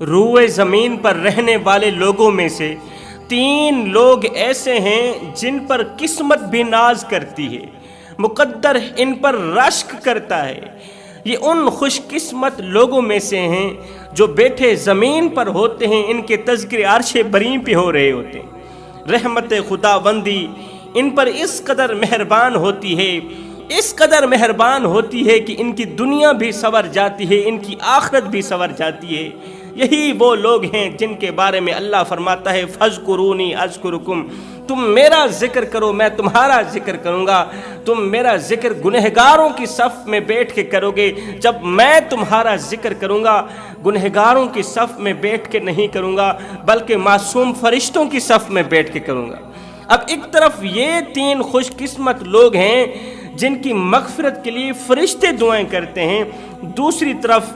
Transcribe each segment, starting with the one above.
روئے زمین پر رہنے والے لوگوں میں سے 3 لوگ ایسے ہیں جن پر قسمت بھی ناز کرتی ہے، مقدر ان پر رشک کرتا ہے۔ یہ ان خوش قسمت لوگوں میں سے ہیں جو بیٹھے زمین پر ہوتے ہیں، ان کے تذکرے عرش بریں پہ ہو رہے ہوتے ہیں۔ رحمت خداوندی ان پر اس قدر مہربان ہوتی ہے، اس قدر مہربان ہوتی ہے کہ ان کی دنیا بھی سنور جاتی ہے، ان کی آخرت بھی سنور جاتی ہے۔ یہی وہ لوگ ہیں جن کے بارے میں اللہ فرماتا ہے فَاذْكُرُونِي أَذْكُرُكُمْ، تم میرا ذکر کرو میں تمہارا ذکر کروں گا۔ تم میرا ذکر گنہگاروں کی صف میں بیٹھ کے کرو گے، جب میں تمہارا ذکر کروں گا گنہگاروں کی صف میں بیٹھ کے نہیں کروں گا بلکہ معصوم فرشتوں کی صف میں بیٹھ کے کروں گا۔ اب ایک طرف یہ 3 خوش قسمت لوگ ہیں جن کی مغفرت کے لیے فرشتے دعائیں کرتے ہیں، دوسری طرف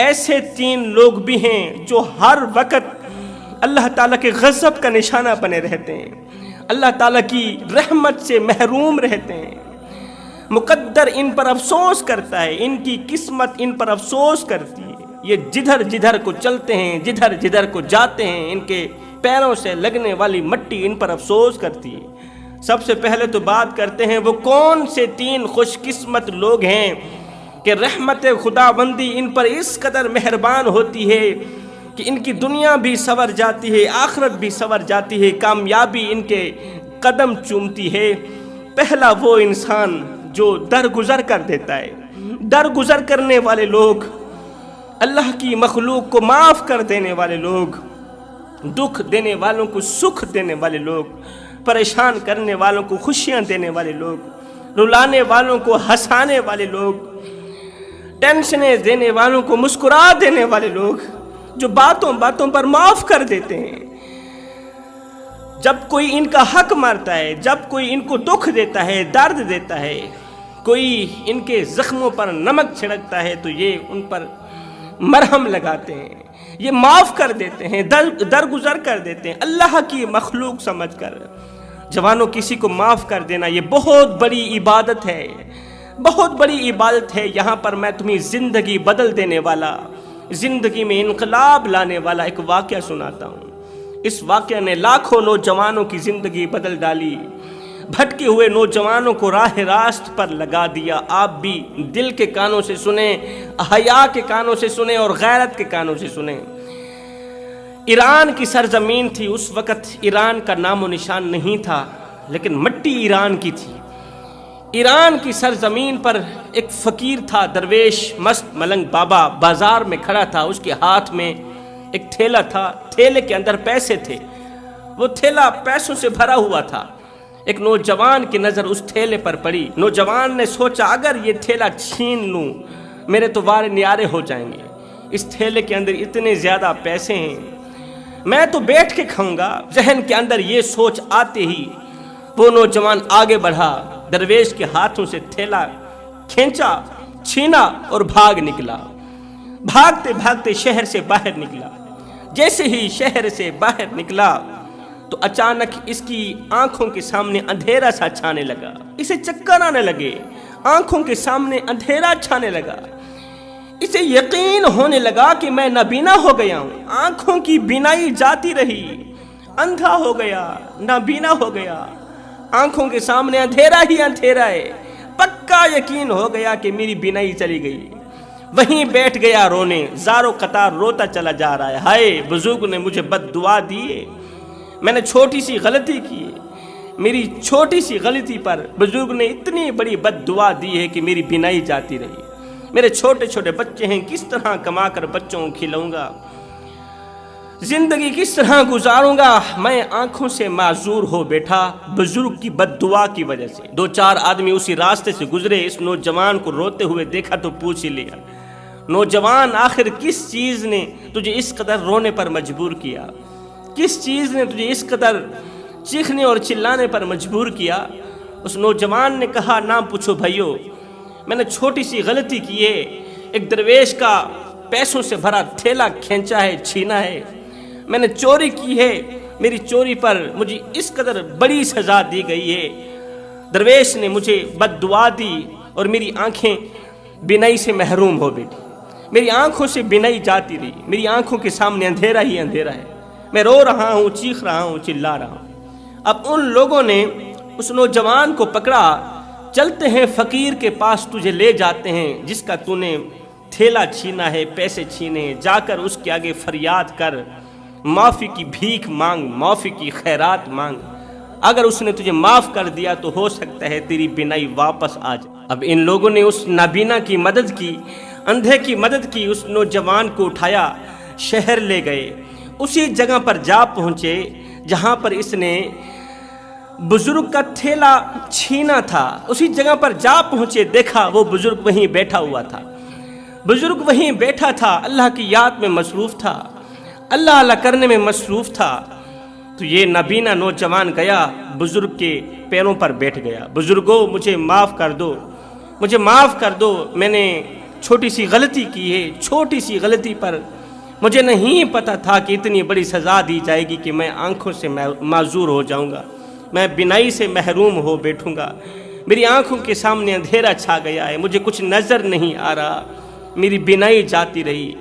ایسے 3 لوگ بھی ہیں جو ہر وقت اللہ تعالیٰ کے غضب کا نشانہ بنے رہتے ہیں، اللہ تعالیٰ کی رحمت سے محروم رہتے ہیں۔ مقدر ان پر افسوس کرتا ہے، ان کی قسمت ان پر افسوس کرتی ہے۔ یہ جدھر جدھر کو چلتے ہیں، جدھر جدھر کو جاتے ہیں، ان کے پیروں سے لگنے والی مٹی ان پر افسوس کرتی ہے۔ سب سے پہلے تو بات کرتے ہیں وہ کون سے 3 خوش قسمت لوگ ہیں کہ رحمت خداوندی ان پر اس قدر مہربان ہوتی ہے کہ ان کی دنیا بھی سنور جاتی ہے، آخرت بھی سنور جاتی ہے، کامیابی ان کے قدم چومتی ہے۔ پہلا وہ انسان جو درگزر کر دیتا ہے، درگزر کرنے والے لوگ، اللہ کی مخلوق کو معاف کر دینے والے لوگ، دکھ دینے والوں کو سکھ دینے والے لوگ، پریشان کرنے والوں کو خوشیاں دینے والے لوگ، رلانے والوں کو ہنسانے والے لوگ، ٹینشنیں دینے والوں کو مسکرا دینے والے لوگ، جو باتوں باتوں پر معاف کر دیتے ہیں۔ جب کوئی ان کا حق مارتا ہے، جب کوئی ان کو دکھ دیتا ہے، درد دیتا ہے، کوئی ان کے زخموں پر نمک چھڑکتا ہے تو یہ ان پر مرہم لگاتے ہیں، یہ معاف کر دیتے ہیں، درگزر کر دیتے ہیں اللہ کی مخلوق سمجھ کر۔ جوانوں، کسی کو معاف کر دینا یہ بہت بڑی عبادت ہے، بہت بڑی عبادت ہے۔ یہاں پر میں تمہیں زندگی بدل دینے والا، زندگی میں انقلاب لانے والا ایک واقعہ سناتا ہوں۔ اس واقعہ نے لاکھوں نوجوانوں کی زندگی بدل ڈالی، بھٹکے ہوئے نوجوانوں کو راہ راست پر لگا دیا۔ آپ بھی دل کے کانوں سے سنیں، حیا کے کانوں سے سنیں اور غیرت کے کانوں سے سنیں۔ ایران کی سرزمین تھی، اس وقت ایران کا نام و نشان نہیں تھا، لیکن مٹی ایران کی تھی۔ ایران کی سرزمین پر ایک فقیر تھا، درویش مست ملنگ بابا بازار میں کھڑا تھا، اس کے ہاتھ میں ایک تھیلا تھا، تھیلے کے اندر پیسے تھے، وہ تھیلا پیسوں سے بھرا ہوا تھا۔ ایک نوجوان کی نظر اس تھیلے پر پڑی، نوجوان نے سوچا اگر یہ تھیلا چھین لوں میرے تو وارے نیارے ہو جائیں گے، اس تھیلے کے اندر اتنے زیادہ پیسے ہیں، میں تو بیٹھ کے کھاؤں گا۔ ذہن کے اندر یہ سوچ آتے ہی وہ نوجوان آگے بڑھا، درویش کے ہاتھوں سے تھیلا کھینچا، چھینا اور بھاگ نکلا۔ بھاگتے بھاگتے شہر سے باہر نکلا۔ جیسے ہی شہر سے باہر نکلا تو اچانک اس کی آنکھوں کے سامنے اندھیرا سا چھانے لگا، اسے چکر آنے لگے، آنکھوں کے سامنے اندھیرا چھانے لگا۔ اسے یقین ہونے لگا کہ میں نابینا ہو گیا ہوں، آنکھوں کی بینائی جاتی رہی، اندھا ہو گیا، نابینا ہو گیا، آنکھوں کے سامنے اندھیرا ہی اندھیرا ہے۔ پکا یقین ہو گیا کہ میری بینائی چلی گئی۔ وہیں بیٹھ گیا رونے، زاروں قطار روتا چلا جا رہا ہے، ہائے بزرگ نے مجھے بد دعا دی ہے، میں نے چھوٹی سی غلطی کی ہے، میری چھوٹی سی غلطی پر بزرگ نے اتنی بڑی بد دعا دی ہے کہ میری بینائی جاتی رہی۔ میرے چھوٹے چھوٹے بچے ہیں، کس طرح کما کر بچوں کو کھلاؤں گا، زندگی کس طرح گزاروں گا، میں آنکھوں سے معذور ہو بیٹھا بزرگ کی بد دعا کی وجہ سے۔ 2-4 آدمی اسی راستے سے گزرے، اس نوجوان کو روتے ہوئے دیکھا تو پوچھ ہی لیا، نوجوان آخر کس چیز نے تجھے اس قدر رونے پر مجبور کیا، کس چیز نے تجھے اس قدر چیخنے اور چلانے پر مجبور کیا؟ اس نوجوان نے کہا نہ پوچھو بھائیو، میں نے چھوٹی سی غلطی کی ہے، ایک درویش کا پیسوں سے بھرا تھیلا کھینچا ہے، چھینا ہے، میں نے چوری کی ہے، میری چوری پر مجھے اس قدر بڑی سزا دی گئی ہے، درویش نے مجھے بد دعا دی اور میری آنکھیں بینائی سے محروم ہو بیٹھی، میری آنکھوں سے بینائی جاتی رہی، میری آنکھوں کے سامنے اندھیرا ہی اندھیرا ہے، میں رو رہا ہوں، چیخ رہا ہوں، چلا رہا ہوں۔ اب ان لوگوں نے اس نوجوان کو پکڑا، چلتے ہیں فقیر کے پاس، تجھے لے جاتے ہیں جس کا تو نے تھیلا چھینا ہے، پیسے چھینے ہیں، جا کر اس کے آگے فریاد کر، معافی کی بھیک مانگ، معافی کی خیرات مانگ، اگر اس نے تجھے معاف کر دیا تو ہو سکتا ہے تیری بینائی واپس آ جائے۔ اب ان لوگوں نے اس نابینا کی مدد کی، اندھے کی مدد کی، اس نوجوان کو اٹھایا، شہر لے گئے، اسی جگہ پر جا پہنچے جہاں پر اس نے بزرگ کا تھیلا چھینا تھا، اسی جگہ پر جا پہنچے، دیکھا وہ بزرگ وہیں بیٹھا ہوا تھا، بزرگ وہیں بیٹھا تھا، اللہ کی یاد میں مصروف تھا، اللہ اللہ کرنے میں مصروف تھا۔ تو یہ نابینا نوجوان گیا، بزرگ کے پیروں پر بیٹھ گیا، بزرگو مجھے معاف کر دو، مجھے معاف کر دو، میں نے چھوٹی سی غلطی کی ہے، چھوٹی سی غلطی پر مجھے نہیں پتا تھا کہ اتنی بڑی سزا دی جائے گی کہ میں آنکھوں سے معذور ہو جاؤں گا، میں بینائی سے محروم ہو بیٹھوں گا، میری آنکھوں کے سامنے اندھیرا چھا گیا ہے، مجھے کچھ نظر نہیں آ رہا، میری بینائی جاتی رہی،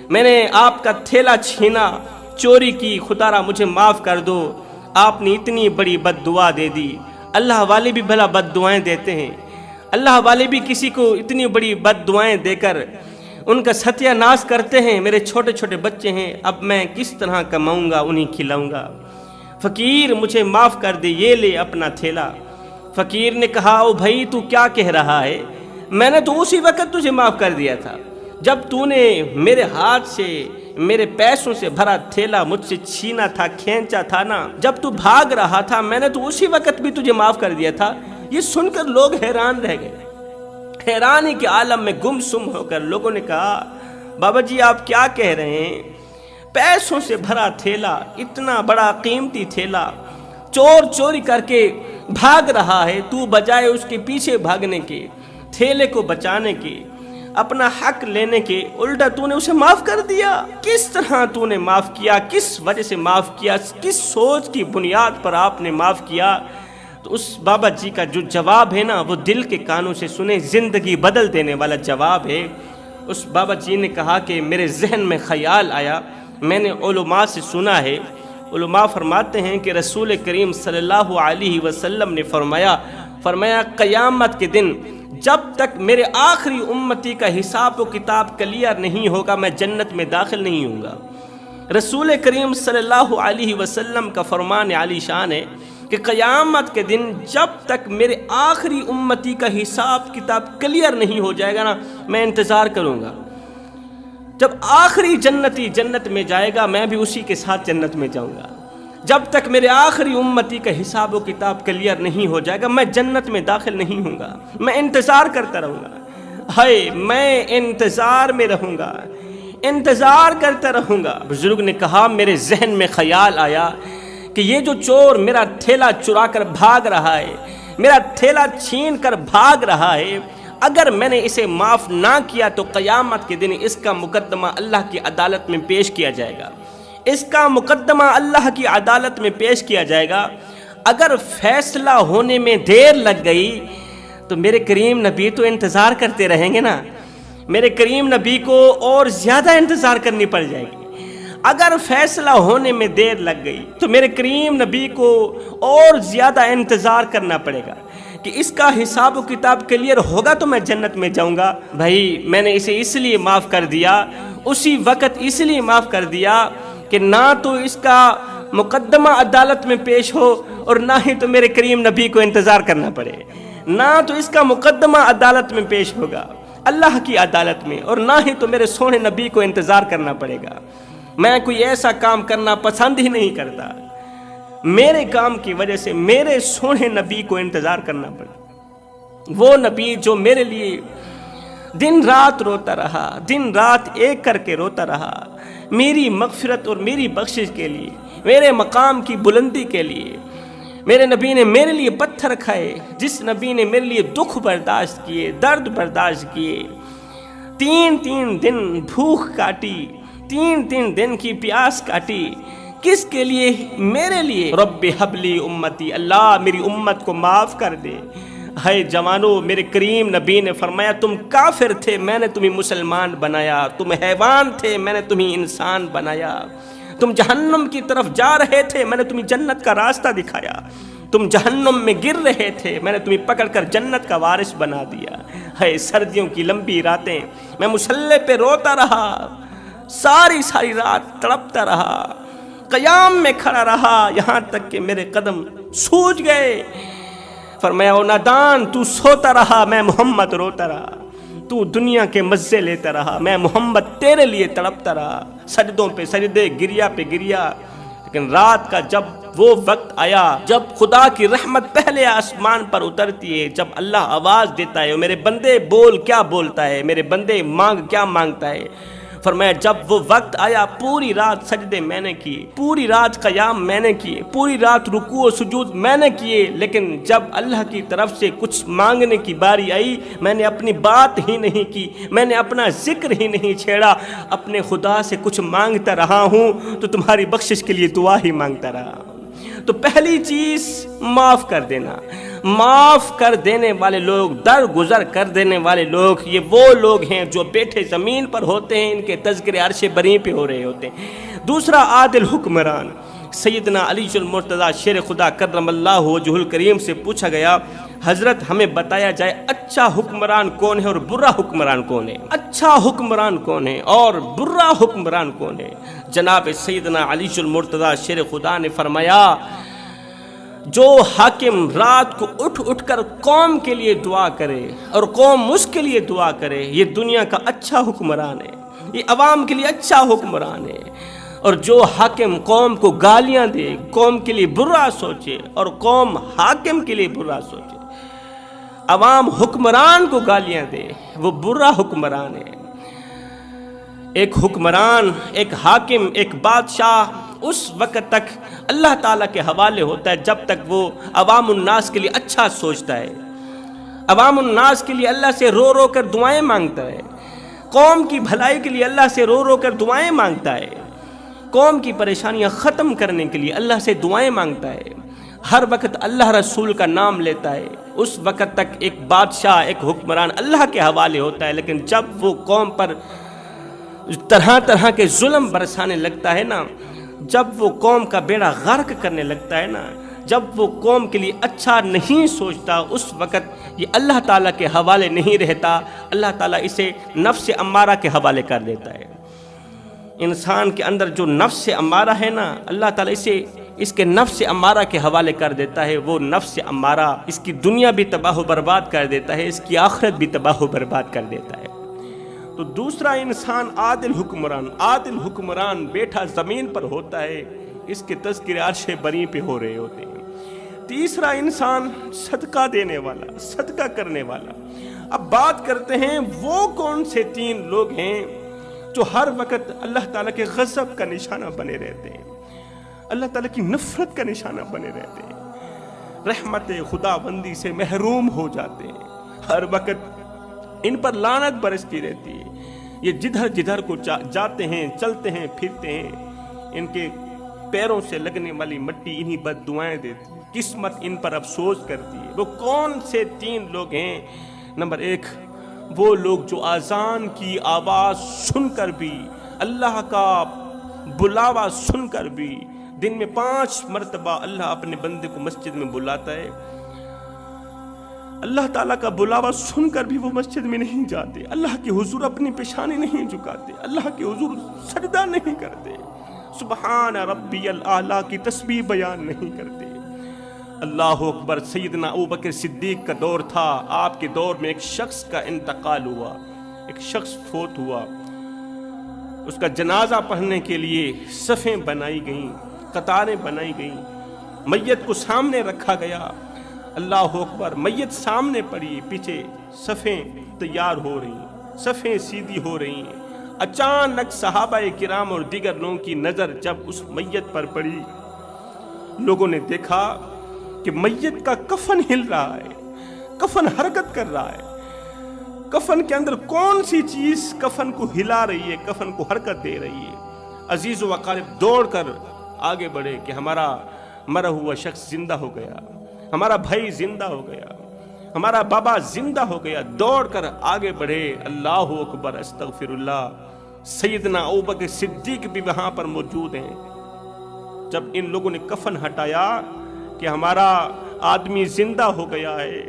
میں نے آپ کا تھیلا چھینا، چوری کی، خدا را مجھے معاف کر دو، آپ نے اتنی بڑی بد دعا دے دی۔ اللہ والے بھی بھلا بد دعائیں دیتے ہیں، اللہ والے بھی کسی کو اتنی بڑی بد دعائیں دے کر ان کا ستیہ ناش کرتے ہیں۔ میرے چھوٹے چھوٹے بچے ہیں، اب میں کس طرح کماؤں گا، انہیں کھلاؤں گا، فقیر مجھے معاف کر دے، یہ لے اپنا تھیلا۔ فقیر نے کہا، او بھائی تو کیا کہہ رہا ہے، میں نے تو اسی وقت تجھے معاف کر دیا تھا جب تو نے میرے ہاتھ سے میرے پیسوں سے بھرا تھیلا مجھ سے چھینا تھا، کھینچا تھا نا، جب تو بھاگ رہا تھا میں نے تو اسی وقت بھی تجھے معاف کر دیا تھا۔ یہ سن کر لوگ حیران رہ گئے، حیرانی کے عالم میں گم سم ہو کر لوگوں نے کہا، بابا جی آپ کیا کہہ رہے ہیں، پیسوں سے بھرا تھیلا، اتنا بڑا قیمتی تھیلا، چور چوری کر کے بھاگ رہا ہے، تو بجائے اس کے پیچھے بھاگنے کے، تھیلے کو بچانے کے، اپنا حق لینے کے، الٹا تو نے اسے معاف کر دیا۔ کس طرح تو نے معاف کیا، کس وجہ سے معاف کیا، کس سوچ کی بنیاد پر آپ نے معاف کیا؟ تو اس بابا جی کا جو جواب ہے نا، وہ دل کے کانوں سے سنے، زندگی بدل دینے والا جواب ہے۔ اس بابا جی نے کہا کہ میرے ذہن میں خیال آیا، میں نے علماء سے سنا ہے، علماء فرماتے ہیں کہ رسول کریم صلی اللہ علیہ وسلم نے فرمایا قیامت کے دن جب تک میرے آخری امتی کا حساب و کتاب کلیئر نہیں ہوگا میں جنت میں داخل نہیں ہوں گا۔ رسول کریم صلی اللہ علیہ وسلم کا فرمان عالی شان ہے کہ قیامت کے دن جب تک میرے آخری امتی کا حساب کتاب کلیئر نہیں ہو جائے گا نا، میں انتظار کروں گا۔ جب آخری جنتی جنت میں جائے گا میں بھی اسی کے ساتھ جنت میں جاؤں گا، جب تک میرے آخری امتی کا حساب و کتاب کلیئر نہیں ہو جائے گا میں جنت میں داخل نہیں ہوں گا، میں انتظار کرتا رہوں گا، ہائے میں انتظار میں رہوں گا، انتظار کرتا رہوں گا۔ بزرگ نے کہا میرے ذہن میں خیال آیا کہ یہ جو چور میرا تھیلا چرا کر بھاگ رہا ہے، میرا تھیلا چھین کر بھاگ رہا ہے، اگر میں نے اسے معاف نہ کیا تو قیامت کے دن اس کا مقدمہ اللہ کی عدالت میں پیش کیا جائے گا، اس کا مقدمہ اللہ کی عدالت میں پیش کیا جائے گا۔ اگر فیصلہ ہونے میں دیر لگ گئی تو میرے کریم نبی تو انتظار کرتے رہیں گے نا، میرے کریم نبی کو اور زیادہ انتظار کرنی پڑ جائے گی۔ اگر فیصلہ ہونے میں دیر لگ گئی تو میرے کریم نبی کو اور زیادہ انتظار کرنا پڑے گا کہ اس کا حساب و کتاب کلیئر ہوگا تو میں جنت میں جاؤں گا۔ بھائی میں نے اسے اس لیے معاف کر دیا، اسی وقت اس لیے معاف کر دیا کہ نہ تو اس کا مقدمہ عدالت میں پیش ہو اور نہ ہی تو میرے کریم نبی کو انتظار کرنا پڑے، نہ تو اس کا مقدمہ عدالت میں پیش ہوگا اللہ کی عدالت میں، اور نہ ہی تو میرے سونے نبی کو انتظار کرنا پڑے گا۔ میں کوئی ایسا کام کرنا پسند ہی نہیں کرتا، میرے کام کی وجہ سے میرے سونے نبی کو انتظار کرنا پڑے، وہ نبی جو میرے لیے دن رات روتا رہا، دن رات ایک کر کے روتا رہا، میری مغفرت اور میری بخشش کے لیے، میرے مقام کی بلندی کے لیے۔ میرے نبی نے میرے لیے پتھر کھائے، جس نبی نے میرے لیے دکھ برداشت کیے، درد برداشت کیے، 3 دن بھوک کاٹی، 3 دن کی پیاس کاٹی، کس کے لیے؟ میرے لیے۔ رب حبلی امتی، اللہ میری امت کو معاف کر دے، ہے جوانو، میرے کریم نبی نے فرمایا تم کافر تھے، میں نے تمہیں مسلمان بنایا، تم حیوان تھے، میں نے تمہیں انسان بنایا، تم جہنم کی طرف جا رہے تھے، میں نے تمہیں جنت کا راستہ دکھایا، تم جہنم میں گر رہے تھے، میں نے تمہیں پکڑ کر جنت کا وارث بنا دیا۔ ہے سردیوں کی لمبی راتیں میں مصلی پہ روتا رہا، ساری رات تڑپتا رہا، قیام میں کھڑا رہا، یہاں تک کہ میرے قدم سوج گئے۔ فرمایا او نادان، تو سوتا رہا، میں محمد روتا رہا، تو دنیا کے مزے لیتا رہا، میں محمد تیرے لیے تڑپتا رہا، سجدوں پہ سجدے، گریا پہ گریا۔ لیکن رات کا جب وہ وقت آیا جب خدا کی رحمت پہلے آسمان پر اترتی ہے، جب اللہ آواز دیتا ہے، میرے بندے بول کیا بولتا ہے، میرے بندے مانگ کیا مانگتا ہے، فرمایا جب وہ وقت آیا پوری رات سجدے میں نے کیے، پوری رات قیام میں نے کیے، پوری رات رکوع و سجود میں نے کیے، لیکن جب اللہ کی طرف سے کچھ مانگنے کی باری آئی، میں نے اپنی بات ہی نہیں کی، میں نے اپنا ذکر ہی نہیں چھیڑا، اپنے خدا سے کچھ مانگتا رہا ہوں تو تمہاری بخشش کے لیے دعا ہی مانگتا رہا ہوں۔ تو پہلی چیز معاف کر دینا۔ معاف کر دینے والے لوگ، درگزر کر دینے والے لوگ، یہ وہ لوگ ہیں جو بیٹھے زمین پر ہوتے ہیں، ان کے تذکرے عرش بری پہ ہو رہے ہوتے ہیں۔ دوسرا عادل حکمران، سیدنا علی المرتضیٰ شیر خدا کرم اللہ وجہہ الکریم سے پوچھا گیا حضرت ہمیں بتایا جائے اچھا حکمران کون ہے اور برا حکمران کون ہے، اچھا حکمران کون ہے اور برا حکمران کون ہے؟ جناب سیدنا علی المرتضیٰ شیر خدا نے فرمایا جو حاکم رات کو اٹھ کر قوم کے لیے دعا کرے اور قوم اس کے لیے دعا کرے، یہ دنیا کا اچھا حکمران ہے، یہ عوام کے لیے اچھا حکمران ہے۔ اور جو حاکم قوم کو گالیاں دے، قوم کے لیے برا سوچے اور قوم حاکم کے لیے برا سوچے، عوام حکمران کو گالیاں دے، وہ برا حکمران ہے۔ ایک حکمران، ایک حاکم، ایک بادشاہ اس وقت تک اللہ تعالیٰ کے حوالے ہوتا ہے جب تک وہ عوام الناس کے لیے اچھا سوچتا ہے، عوام الناس کے لیے اللہ سے رو رو کر دعائیں مانگتا ہے، قوم کی بھلائی کے لیے اللہ سے رو رو کر دعائیں مانگتا ہے، قوم کی پریشانیاں ختم کرنے کے لیے اللہ سے دعائیں مانگتا ہے، ہر وقت اللہ رسول کا نام لیتا ہے، اس وقت تک ایک بادشاہ، ایک حکمران اللہ کے حوالے ہوتا ہے۔ لیکن جب وہ قوم پر طرح طرح کے ظلم برسانے لگتا ہے نا، جب وہ قوم کا بیڑا غرق کرنے لگتا ہے نا، جب وہ قوم کے لیے اچھا نہیں سوچتا، اس وقت یہ اللہ تعالیٰ کے حوالے نہیں رہتا، اللہ تعالیٰ اسے نفس امارہ کے حوالے کر دیتا ہے۔ انسان کے اندر جو نفس امارہ ہے نا، اللہ تعالیٰ اسے اس کے نفس امارہ کے حوالے کر دیتا ہے۔ وہ نفس امارہ اس کی دنیا بھی تباہ و برباد کر دیتا ہے، اس کی آخرت بھی تباہ و برباد کر دیتا ہے۔ تو دوسرا انسان عادل حکمران، عادل حکمران بیٹھا زمین پر ہوتا ہے، اس کے تذکرے عرش بری پہ ہو رہے ہوتے ہیں۔ تیسرا انسان صدقہ دینے والا، صدقہ کرنے والا۔ اب بات کرتے ہیں وہ کون سے تین لوگ ہیں جو ہر وقت اللہ تعالیٰ کے غضب کا نشانہ بنے رہتے ہیں، اللہ تعالیٰ کی نفرت کا نشانہ بنے رہتے ہیں، رحمت خداوندی سے محروم ہو جاتے ہیں، ہر وقت ان پر لعنت برستی رہتی ہے، یہ جدھر جدھر کو جاتے ہیں، چلتے ہیں، پھرتے ہیں، ان کے پیروں سے لگنے والی مٹی انہی بد دعائیں دیتی ہے، قسمت ان پر افسوس کرتی ہے۔ وہ کون سے تین لوگ ہیں؟ نمبر ایک، وہ لوگ جو اذان کی آواز سن کر بھی، اللہ کا بلاوا سن کر بھی، دن میں 5 مرتبہ اللہ اپنے بندے کو مسجد میں بلاتا ہے، اللہ تعالیٰ کا بلاوا سن کر بھی وہ مسجد میں نہیں جاتے، اللہ کے حضور اپنی پیشانی نہیں جھکاتے، اللہ کے حضور سجدہ نہیں کرتے، سبحان ربی الاعلیٰ کی تسبیح بیان نہیں کرتے۔ اللہ اکبر۔ سیدنا ابوبکر صدیق کا دور تھا، آپ کے دور میں ایک شخص کا انتقال ہوا، ایک شخص فوت ہوا، اس کا جنازہ پڑھنے کے لیے صفیں بنائی گئیں، قطاریں بنائی گئیں، میت کو سامنے رکھا گیا، اللہ اکبر، میت سامنے پڑی، پیچھے صفیں تیار ہو رہی ہیں، صفیں سیدھی ہو رہی ہیں۔ اچانک صحابہ کرام اور دیگر لوگوں کی نظر جب اس میت پر پڑی، لوگوں نے دیکھا کہ میت کا کفن ہل رہا ہے، کفن حرکت کر رہا ہے، کفن کے اندر کون سی چیز کفن کو ہلا رہی ہے، کفن کو حرکت دے رہی ہے۔ عزیز و اقارب دوڑ کر آگے بڑھے کہ ہمارا مرا ہوا شخص زندہ ہو گیا، ہمارا بھائی زندہ ہو گیا، ہمارا بابا زندہ ہو گیا، دوڑ کر آگے بڑھے، اللہ اکبر استغفر اللہ، سیدنا ابوبکر صدیق بھی وہاں پر موجود ہیں۔ جب ان لوگوں نے کفن ہٹایا کہ ہمارا آدمی زندہ ہو گیا ہے،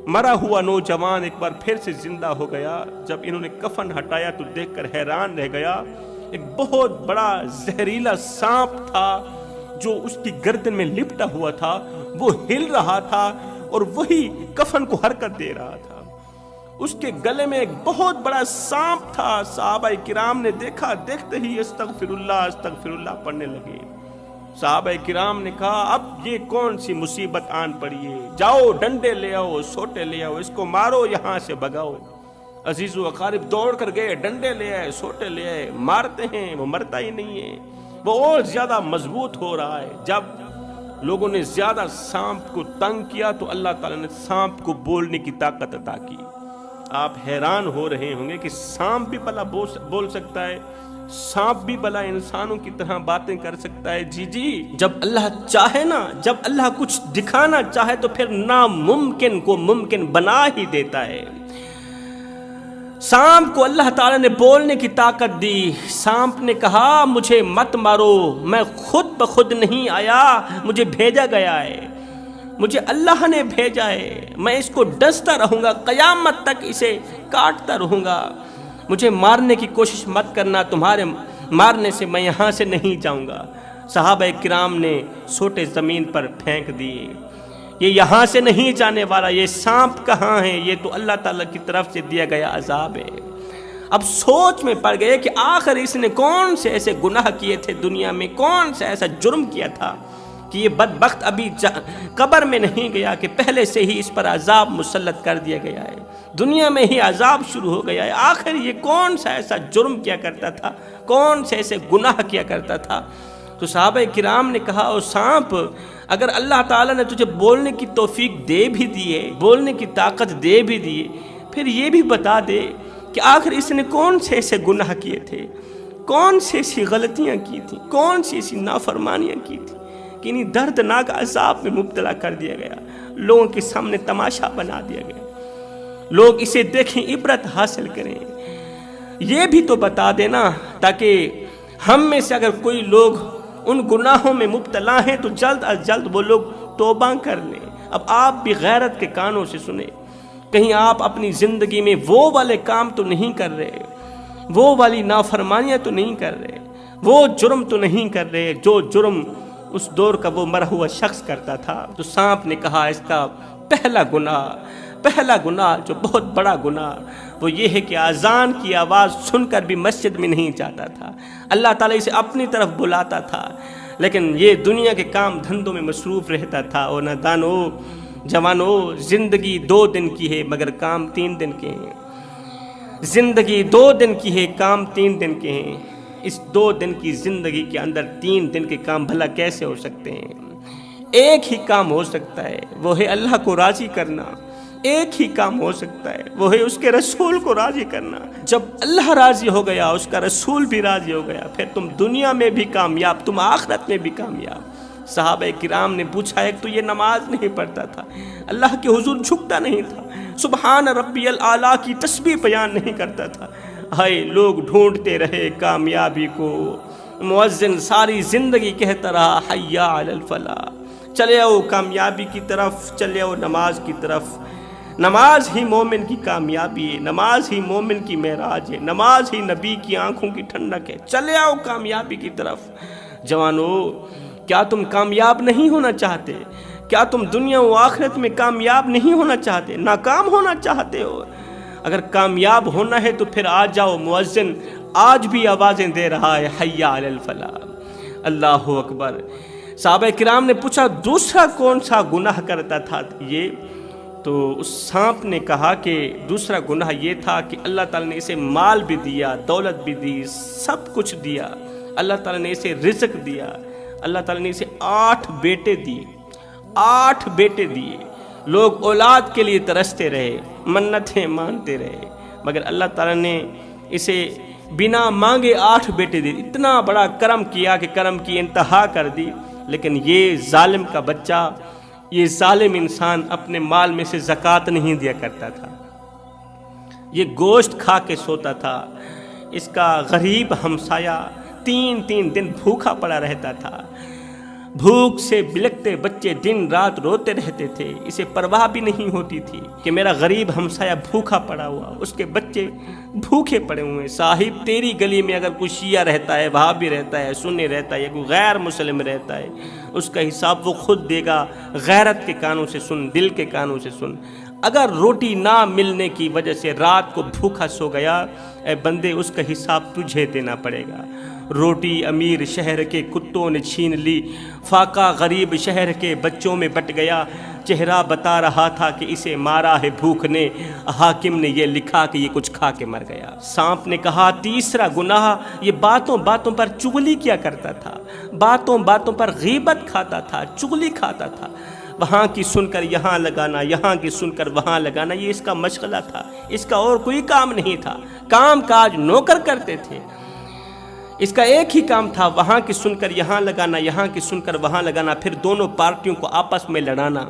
مرا ہوا نوجوان ایک بار پھر سے زندہ ہو گیا، جب انہوں نے کفن ہٹایا تو دیکھ کر حیران رہ گیا۔ ایک بہت بڑا زہریلا سانپ تھا جو اس کی گردن میں لپٹا ہوا تھا، وہ ہل رہا تھا اور وہی کفن کو حرکت دے رہا تھا۔ اس کے گلے میں ایک بہت بڑا سانپ تھا۔ صحابہ کرام نے دیکھا، دیکھتے ہی استغفر اللہ پڑھنے لگے۔ صحابہ کرام نے کہا اب یہ کون سی مصیبت آن پڑی ہے، جاؤ ڈنڈے لے آؤ، سوٹے لے آؤ، اس کو مارو، یہاں سے بھگاؤ۔ عزیز و اقارب دوڑ کر گئے، ڈنڈے لے آئے، سوٹے لے آئے، مارتے ہیں، وہ مرتا ہی نہیں ہے، وہ اور زیادہ مضبوط ہو رہا ہے۔ جب لوگوں نے زیادہ سانپ کو تنگ کیا تو اللہ تعالیٰ نے سانپ کو بولنے کی طاقت عطا کی۔ آپ حیران ہو رہے ہوں گے کہ سانپ بھی بھلا بول سکتا ہے، سانپ بھی بھلا انسانوں کی طرح باتیں کر سکتا ہے۔ جی جب اللہ چاہے نا، جب اللہ کچھ دکھانا چاہے تو پھر ناممکن کو ممکن بنا ہی دیتا ہے۔ سانپ کو اللہ تعالیٰ نے بولنے کی طاقت دی۔ سانپ نے کہا مجھے مت مارو، میں خود بخود نہیں آیا، مجھے بھیجا گیا ہے، مجھے اللہ نے بھیجا ہے، میں اس کو ڈستا رہوں گا، قیامت تک اسے کاٹتا رہوں گا، مجھے مارنے کی کوشش مت کرنا، تمہارے مارنے سے میں یہاں سے نہیں جاؤں گا۔ صحابہ کرام نے سوٹے زمین پر پھینک دیے، یہ یہاں سے نہیں جانے والا، یہ سانپ کہاں ہے، یہ تو اللہ تعالیٰ کی طرف سے دیا گیا عذاب ہے۔ اب سوچ میں پڑ گئے کہ آخر اس نے کون سے ایسے گناہ کیے تھے دنیا میں، کون سا ایسا جرم کیا تھا کہ یہ بدبخت ابھی قبر میں نہیں گیا کہ پہلے سے ہی اس پر عذاب مسلط کر دیا گیا ہے، دنیا میں ہی عذاب شروع ہو گیا ہے۔ آخر یہ کون سا ایسا جرم کیا کرتا تھا، کون سے ایسے گناہ کیا کرتا تھا؟ تو صحابہ کرام نے کہا او سانپ، اگر اللہ تعالیٰ نے تجھے بولنے کی توفیق دے بھی دیے، بولنے کی طاقت دے بھی دیے، پھر یہ بھی بتا دے کہ آخر اس نے کون سے ایسے گناہ کیے تھے، کون سی ایسی غلطیاں کی تھیں، کون سی ایسی نافرمانیاں کی تھیں کہ انہیں دردناک عذاب میں مبتلا کر دیا گیا، لوگوں کے سامنے تماشا بنا دیا گیا، لوگ اسے دیکھیں، عبرت حاصل کریں۔ یہ بھی تو بتا دینا تاکہ ہم میں سے اگر کوئی لوگ ان گناہوں میں مبتلا ہیں تو جلد از جلد وہ لوگ توبہ کر لیں۔ اب آپ بھی غیرت کے کانوں سے سنیں، کہیں آپ اپنی زندگی میں وہ والے کام تو نہیں کر رہے، وہ والی نافرمانیاں تو نہیں کر رہے، وہ جرم تو نہیں کر رہے جو جرم اس دور کا وہ مرا ہوا شخص کرتا تھا۔ تو سانپ نے کہا اس کا پہلا گناہ جو بہت بڑا گناہ وہ یہ ہے کہ اذان کی آواز سن کر بھی مسجد میں نہیں جاتا تھا۔ اللہ تعالیٰ اسے اپنی طرف بلاتا تھا لیکن یہ دنیا کے کام دھندوں میں مصروف رہتا تھا۔ اور نادانو، جوانو، زندگی 2 دن کی ہے مگر کام 3 دن کے ہیں، زندگی 2 دن کی ہے، کام 3 دن کے ہیں۔ اس 2 دن کی زندگی کے اندر 3 دن کے کام بھلا کیسے ہو سکتے ہیں؟ ایک ہی کام ہو سکتا ہے، وہ ہے اللہ کو راضی کرنا۔ ایک ہی کام ہو سکتا ہے، وہ ہے اس کے رسول کو راضی کرنا۔ جب اللہ راضی ہو گیا، اس کا رسول بھی راضی ہو گیا، پھر تم دنیا میں بھی کامیاب، تم آخرت میں بھی کامیاب۔ صحابہ کرام نے پوچھا، ایک تو یہ نماز نہیں پڑھتا تھا، اللہ کے حضور جھکتا نہیں تھا، سبحان ربی الاعلیٰ کی تسبیح بیان نہیں کرتا تھا۔ ہائے، لوگ ڈھونڈتے رہے کامیابی کو، مؤذن ساری زندگی کہتا رہا حی علی الفلاح، چلے آؤ کامیابی کی طرف، چلے آؤ نماز کی طرف۔ نماز ہی مومن کی کامیابی ہے، نماز ہی مومن کی معراج ہے، نماز ہی نبی کی آنکھوں کی ٹھنڈک ہے، چلے آؤ کامیابی کی طرف۔ جوانو، کیا تم کامیاب نہیں ہونا چاہتے؟ کیا تم دنیا و آخرت میں کامیاب نہیں ہونا چاہتے، ناکام ہونا چاہتے ہو؟ اگر کامیاب ہونا ہے تو پھر آ جاؤ، مؤذن آج بھی آوازیں دے رہا ہے حی علی الفلاح، اللہ اکبر۔ صحابہ کرام نے پوچھا دوسرا کون سا گناہ کرتا تھا یہ؟ تو اس سانپ نے کہا کہ دوسرا گناہ یہ تھا کہ اللہ تعالیٰ نے اسے مال بھی دیا، دولت بھی دی، سب کچھ دیا، اللہ تعالیٰ نے اسے رزق دیا، اللہ تعالیٰ نے اسے 8 بیٹے دیے، 8 بیٹے دیے۔ لوگ اولاد کے لیے ترستے رہے، منتیں مانتے رہے، مگر اللہ تعالیٰ نے اسے بنا مانگے 8 بیٹے دیے۔ اتنا بڑا کرم کیا کہ کرم کی انتہا کر دی، لیکن یہ ظالم کا بچہ، یہ ظالم انسان اپنے مال میں سے زکوٰۃ نہیں دیا کرتا تھا، یہ گوشت کھا کے سوتا تھا، اس کا غریب ہمسایہ 3 دن بھوکا پڑا رہتا تھا، بھوک سے بلکتے بچے دن رات روتے رہتے تھے، اسے پرواہ بھی نہیں ہوتی تھی کہ میرا غریب ہمسایہ بھوکا پڑا ہوا، اس کے بچے بھوکے پڑے ہوئے۔ صاحب تیری گلی میں اگر کوئی شیعہ رہتا ہے، وہابی رہتا ہے، سنی رہتا ہے، یا کوئی غیر مسلم رہتا ہے، اس کا حساب وہ خود دے گا۔ غیرت کے کانوں سے سن، دل کے کانوں سے سن، اگر روٹی نہ ملنے کی وجہ سے رات کو بھوکا سو گیا، اے بندے اس کا حساب تجھے دینا پڑے گا۔ روٹی امیر شہر کے کتوں نے چھین لی، فاقہ غریب شہر کے بچوں میں بٹ گیا۔ چہرہ بتا رہا تھا کہ اسے مارا ہے بھوک نے، حاکم نے یہ لکھا کہ یہ کچھ کھا کے مر گیا۔ سانپ نے کہا تیسرا گناہ، یہ باتوں باتوں پر چغلی کیا کرتا تھا، باتوں باتوں پر غیبت کھاتا تھا، چغلی کھاتا تھا، وہاں کی سن کر یہاں لگانا، یہاں کی سن کر وہاں لگانا، یہ اس کا مشغلہ تھا، اس کا اور کوئی کام نہیں تھا۔ کام کاج نوکر کرتے تھے، اس کا ایک ہی کام تھا، وہاں کی سن کر یہاں لگانا، یہاں کی سن کر وہاں لگانا، پھر دونوں پارٹیوں کو آپس میں لڑانا۔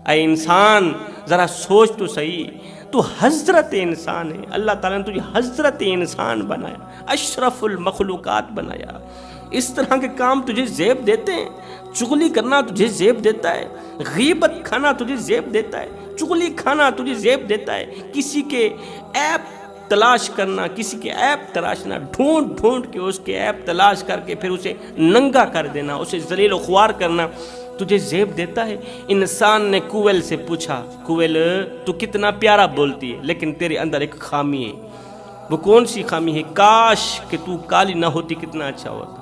اے انسان ذرا سوچ تو صحیح، تو حضرت انسان ہے، اللہ تعالیٰ نے تجھے حضرت انسان بنایا، اشرف المخلوقات بنایا۔ اس طرح کے کام تجھے زیب دیتے ہیں، چغلی کرنا تجھے زیب دیتا ہے، غیبت کھانا تجھے زیب دیتا ہے، چغلی کھانا تجھے زیب دیتا ہے، کسی کے عیب تلاش کرنا، کسی کے عیب تراشنا، ڈھونڈ ڈھونڈ کے اس کے عیب تلاش کر کے پھر اسے ننگا کر دینا، اسے ذلیل و خوار کرنا تجھے زیب دیتا ہے۔ انسان نے کوئل سے پوچھا، کوئل تو کتنا پیارا بولتی ہے لیکن تیرے اندر ایک خامی ہے، وہ کون سی خامی ہے؟ کاش کہ تو کالی نہ ہوتی کتنا اچھا ہوتا۔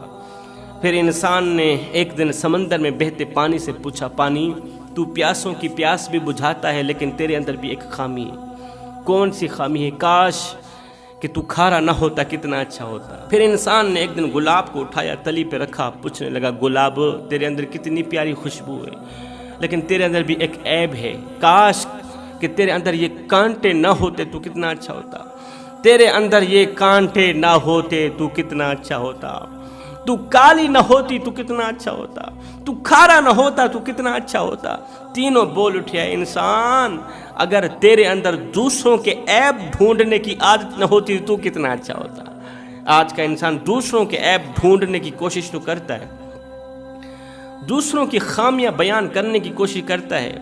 پھر انسان نے ایک دن سمندر میں بہتے پانی سے پوچھا، پانی تو پیاسوں کی پیاس بھی بجھاتا ہے لیکن تیرے اندر بھی ایک خامی ہے، کون سی خامی ہے؟ کاش کہ تو کھارا نہ ہوتا کتنا اچھا ہوتا۔ پھر انسان نے ایک دن گلاب کو اٹھایا، تلی پہ رکھا، پوچھنے لگا گلاب تیرے اندر کتنی پیاری خوشبو ہے لیکن تیرے اندر بھی ایک عیب ہے، کاش کہ تیرے اندر یہ کانٹے نہ ہوتے تو کتنا اچھا ہوتا، تیرے اندر یہ کانٹے نہ ہوتے تو کتنا اچھا ہوتا، تو کالی نہ ہوتی تو کتنا اچھا ہوتا، تو کھارا نہ ہوتا تو کتنا اچھا ہوتا۔ تینوں بول اٹھیا، انسان اگر تیرے اندر دوسروں کے عیب ڈھونڈنے کی عادت نہ ہوتی تو کتنا اچھا ہوتا۔ آج کا انسان دوسروں کے عیب ڈھونڈنے کی کوشش تو کرتا ہے، دوسروں کی خامیاں بیان کرنے کی کوشش کرتا ہے،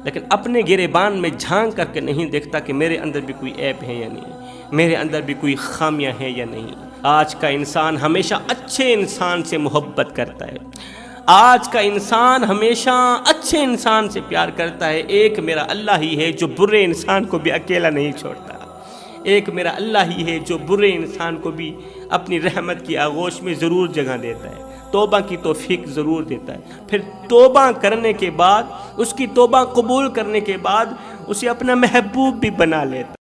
لیکن اپنے گریبان میں جھانک کر کے نہیں دیکھتا کہ میرے اندر بھی کوئی عیب ہے یا نہیں، میرے اندر بھی کوئی خامیاں ہیں یا نہیں۔ آج کا انسان ہمیشہ اچھے انسان سے محبت کرتا ہے، آج کا انسان ہمیشہ اچھے انسان سے پیار کرتا ہے۔ ایک میرا اللہ ہی ہے جو برے انسان کو بھی اکیلا نہیں چھوڑتا، ایک میرا اللہ ہی ہے جو برے انسان کو بھی اپنی رحمت کی آغوش میں ضرور جگہ دیتا ہے، توبہ کی توفیق ضرور دیتا ہے، پھر توبہ کرنے کے بعد، اس کی توبہ قبول کرنے کے بعد اسے اپنا محبوب بھی بنا لیتا ہے۔